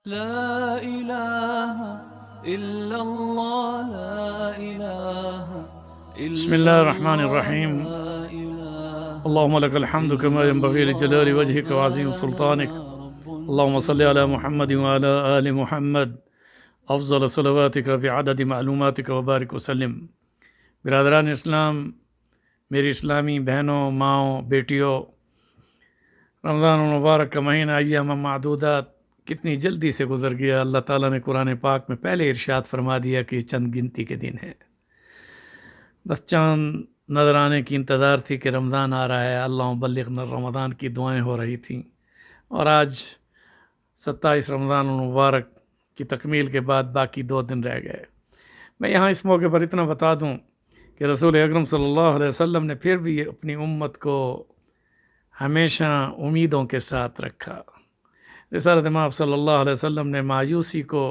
لا إله إلا الله لا إله بسم إلا الله الرحمن الله الرحيم. لا إله اللهم لك الحمد كما ينبغي لجلال وجهك وعظيم سلطانك. اللهم صل على محمد وعلى آل محمد افضل صلواتك بعدد معلوماتك وبارک وسلم. برادران اسلام، میری اسلامی بہنوں، ماؤں، بیٹیوں، رمضان المبارک کا مہینہ ایام معدودات کتنی جلدی سے گزر گیا. اللہ تعالیٰ نے قرآن پاک میں پہلے ارشاد فرما دیا کہ یہ چند گنتی کے دن ہیں. بس چاند نظر آنے کی انتظار تھی کہ رمضان آ رہا ہے. اللہم بلغنا رمضان کی دعائیں ہو رہی تھیں، اور آج 27 رمضان المبارک کی تکمیل کے بعد باقی 2 دن رہ گئے. میں یہاں اس موقع پر اتنا بتا دوں کہ رسول اکرم صلی اللہ علیہ وسلم نے پھر بھی اپنی امت کو ہمیشہ امیدوں کے ساتھ رکھا. رسالت مآب صلی اللہ علیہ وسلم نے مایوسی کو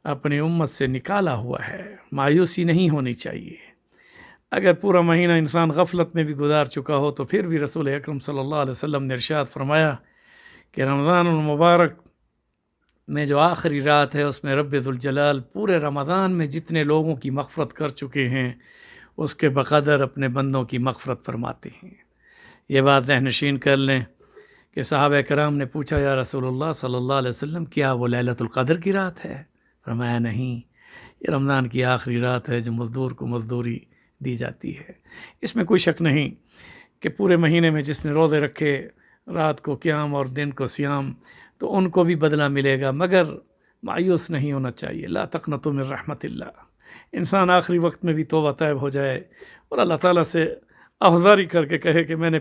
اپنی امت سے نکالا ہوا ہے. مایوسی نہیں ہونی چاہیے. اگر پورا مہینہ انسان غفلت میں بھی گزار چکا ہو تو پھر بھی رسول اکرم صلی اللہ علیہ وسلم نے ارشاد فرمایا کہ رمضان المبارک میں جو آخری رات ہے اس میں رب ذوالجلال پورے رمضان میں جتنے لوگوں کی مغفرت کر چکے ہیں اس کے بقدر اپنے بندوں کی مغفرت فرماتے ہیں. یہ بات ذہن نشین کر لیں کہ صحابہ کرام نے پوچھا یا رسول اللہ صلی اللہ علیہ وسلم کیا وہ لیلۃ القدر کی رات ہے؟ فرمایا نہیں، یہ رمضان کی آخری رات ہے جو مزدور کو مزدوری دی جاتی ہے. اس میں کوئی شک نہیں کہ پورے مہینے میں جس نے روزے رکھے، رات کو قیام اور دن کو صیام، تو ان کو بھی بدلہ ملے گا، مگر مایوس نہیں ہونا چاہیے. لا تقنطوا من رحمت اللہ. انسان آخری وقت میں بھی توبہ طیب ہو جائے اور اللہ تعالیٰ سے آہذاری کر کے کہے کہ میں نے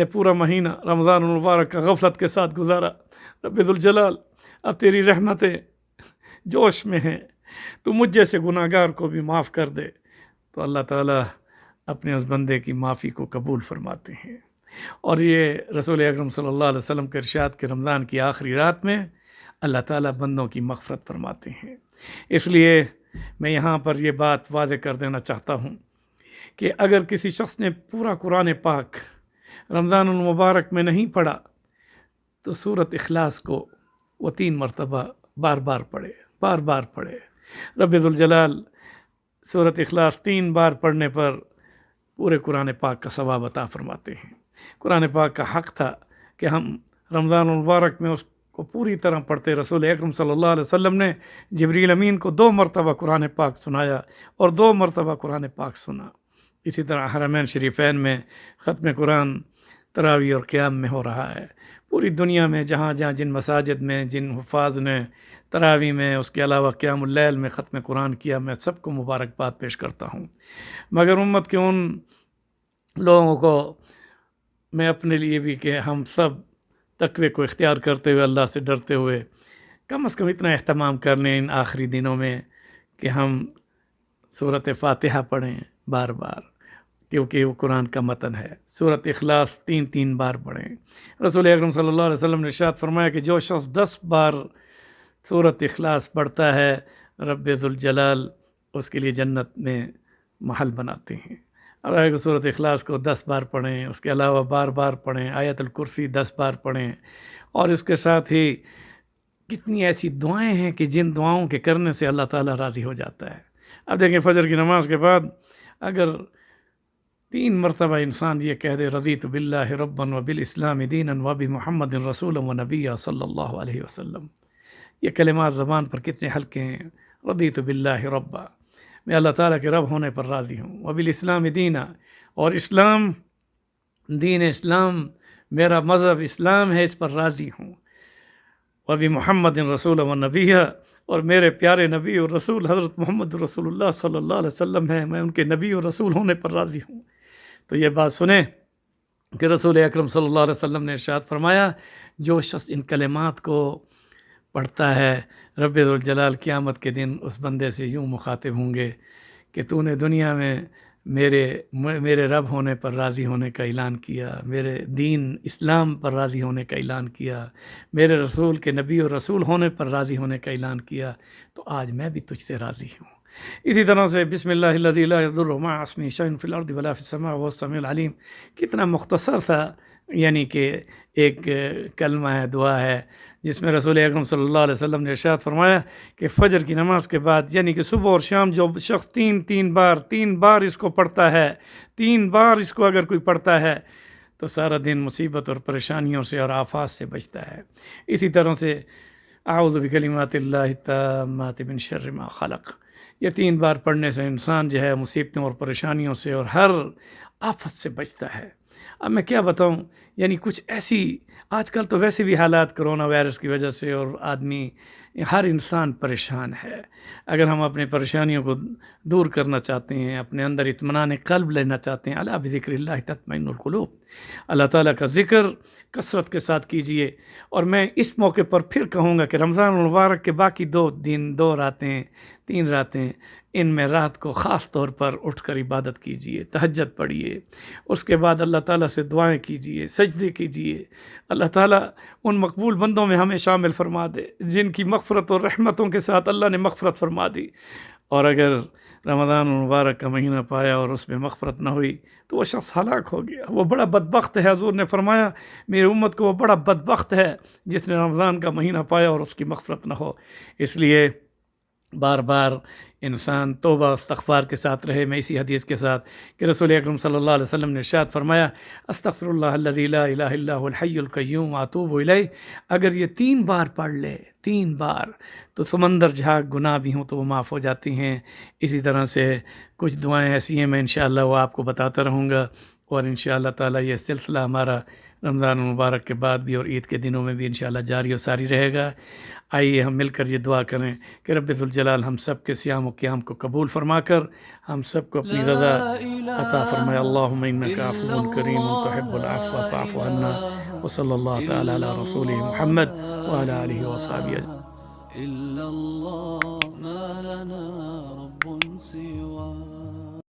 پورا مہینہ رمضان المبارک کا غفلت کے ساتھ گزارا. رب ذوالجلال اب تیری رحمتیں جوش میں ہیں، تو مجھ جیسے گناہ گار کو بھی معاف کر دے. تو اللہ تعالیٰ اپنے اس بندے کی معافی کو قبول فرماتے ہیں. اور یہ رسول اکرم صلی اللہ علیہ وسلم کے ارشاد کہ رمضان کی آخری رات میں اللہ تعالیٰ بندوں کی مغفرت فرماتے ہیں. اس لیے میں یہاں پر یہ بات واضح کر دینا چاہتا ہوں کہ اگر کسی شخص نے پورا قرآن پاک رمضان المبارک میں نہیں پڑھا تو سورۃ اخلاص کو وہ 3 مرتبہ بار بار پڑھے. رب ذوالجلال سورۃ اخلاص 3 بار پڑھنے پر پورے قرآن پاک کا ثواب عطا فرماتے ہیں. قرآن پاک کا حق تھا کہ ہم رمضان المبارک میں اس کو پوری طرح پڑھتے. رسول اکرم صلی اللہ علیہ وسلم نے جبریل امین کو 2 مرتبہ قرآن پاک سنایا اور 2 مرتبہ قرآن پاک سنا. اسی طرح حرمین شریفین میں ختم قرآن تراویح اور قیام میں ہو رہا ہے. پوری دنیا میں جہاں جن مساجد میں جن حفاظ نے تراویح میں، اس کے علاوہ قیام اللیل میں ختم قرآن کیا، میں سب کو مبارکباد پیش کرتا ہوں. مگر امت کے ان لوگوں کو میں اپنے لیے بھی کہ ہم سب تقوی کو اختیار کرتے ہوئے، اللہ سے ڈرتے ہوئے، کم از کم اتنا اہتمام کر لیں ان آخری دنوں میں کہ ہم سورۃ فاتحہ پڑھیں بار بار، کیونکہ وہ قرآن کا متن ہے. سورۃ اخلاص 3 بار پڑھیں. رسول اکرم صلی اللہ علیہ وسلم نے ارشاد فرمایا کہ جو شخص 10 بار سورۃ اخلاص پڑھتا ہے رب ذوالجلال اس کے لیے جنت میں محل بناتے ہیں. اگر سورۃ اخلاص کو 10 بار پڑھیں، اس کے علاوہ بار بار پڑھیں، آیت الکرسی 10 بار پڑھیں، اور اس کے ساتھ ہی کتنی ایسی دعائیں ہیں کہ جن دعاؤں کے کرنے سے اللہ تعالیٰ راضی ہو جاتا ہے. اب دیکھیں فجر کی نماز کے بعد اگر 3 مرتبہ انسان یہ کہہ دے رضیت باللہ ربا وبالاسلام دینا وبمحمد رسولا ونبیا صلی اللہ علیہ وسلم، یہ کلمات زبان پر کتنے ہلکے ہیں. رضیت باللہ ربا، میں اللہ تعالیٰ کے رب ہونے پر راضی ہوں. وبالاسلام دینا، اور اسلام، دین اسلام، میرا مذہب اسلام ہے، اس پر راضی ہوں. وبمحمد رسولا ونبیا، اور میرے پیارے نبی اور رسول حضرت محمد رسول اللہ صلی اللہ علیہ وسلم ہیں، میں ان کے نبی اور رسول ہونے پر راضی ہوں. تو یہ بات سنیں کہ رسول اکرم صلی اللہ علیہ وسلم نے ارشاد فرمایا جو شخص ان کلمات کو پڑھتا ہے رب ذوالجلال قیامت کے دن اس بندے سے یوں مخاطب ہوں گے کہ تو نے دنیا میں میرے رب ہونے پر راضی ہونے کا اعلان کیا، میرے دین اسلام پر راضی ہونے کا اعلان کیا، میرے رسول کے نبی اور رسول ہونے پر راضی ہونے کا اعلان کیا، تو آج میں بھی تجھ سے راضی ہوں. اسی طرح سے بسم اللہ الذی لا یضر مع اسمہ شیء فی الارض ولا فی السماء وهو السمیع العلیم، کتنا مختصر تھا، یعنی کہ ایک کلمہ ہے، دعا ہے جس میں رسول اکرم صلی اللہ علیہ وسلم نے ارشاد فرمایا کہ فجر کی نماز کے بعد یعنی کہ صبح اور شام جو شخص تین بار اس کو پڑھتا ہے، 3 بار اس کو اگر کوئی پڑھتا ہے تو سارا دن مصیبت اور پریشانیوں سے اور آفات سے بچتا ہے۔ اسی طرح سے اعوذ بکلمات اللہ التامات من شر ما خلق، یہ 3 بار پڑھنے سے انسان جو ہے مصیبتوں اور پریشانیوں سے اور ہر آفت سے بچتا ہے۔ اب میں کیا بتاؤں، یعنی کچھ ایسی آج کل تو ویسے بھی حالات کرونا وائرس کی وجہ سے اور آدمی ہر انسان پریشان ہے۔ اگر ہم اپنے پریشانیوں کو دور کرنا چاہتے ہیں، اپنے اندر اطمینان قلب لینا چاہتے ہیں، الا بذکر اللہ تطمئن القلوب، اللہ تعالیٰ کا ذکر کثرت کے ساتھ کیجئے۔ اور میں اس موقع پر پھر کہوں گا کہ رمضان المبارک کے باقی 2 دن 2 راتیں 3 راتیں ان میں رات کو خاص طور پر اٹھ کر عبادت کیجئے، تہجد پڑھیے، اس کے بعد اللہ تعالیٰ سے دعائیں کیجئے، سجدے کیجئے۔ اللہ تعالیٰ ان مقبول بندوں میں ہمیں شامل فرما دے جن کی مغفرت اور رحمتوں کے ساتھ اللہ نے مغفرت فرما دی۔ اور اگر رمضان المبارک کا مہینہ پایا اور اس میں مغفرت نہ ہوئی تو وہ شخص ہلاک ہو گیا، وہ بڑا بدبخت ہے۔ حضور نے فرمایا میری امت کو وہ بڑا بدبخت ہے جس نے رمضان کا مہینہ پایا اور اس کی مغفرت نہ ہو۔ اس لیے بار بار انسان توبہ استغفار کے ساتھ رہے۔ میں اسی حدیث کے ساتھ کہ رسول اکرم صلی اللہ علیہ وسلم نے ارشاد فرمایا استغفر اللہ الذی لا الہ الا هو الحی القیوم واتوب الیہ، اگر یہ 3 بار پڑھ لے 3 بار تو سمندر جہاں گناہ بھی ہوں تو وہ معاف ہو جاتی ہیں۔ اسی طرح سے کچھ دعائیں ایسی ہیں، میں انشاءاللہ وہ آپ کو بتاتا رہوں گا، اور انشاءاللہ تعالی یہ سلسلہ ہمارا رمضان المبارک کے بعد بھی اور عید کے دنوں میں بھی انشاءاللہ جاری و ساری رہے گا۔ آئیے ہم مل کر یہ دعا کریں کہ رب ذوالجلال ہم سب کے صیام و قیام کو قبول فرما کر ہم سب کو اپنی رضا عطا فرمائے۔ اللہم انک عفو کریم تحب العفو فاعف عنا، وصلی اللہ تعالی علی رسولہ محمد وعلی آلہ وصحبہ اجمعین۔ إلا الله ما لنا رب سواه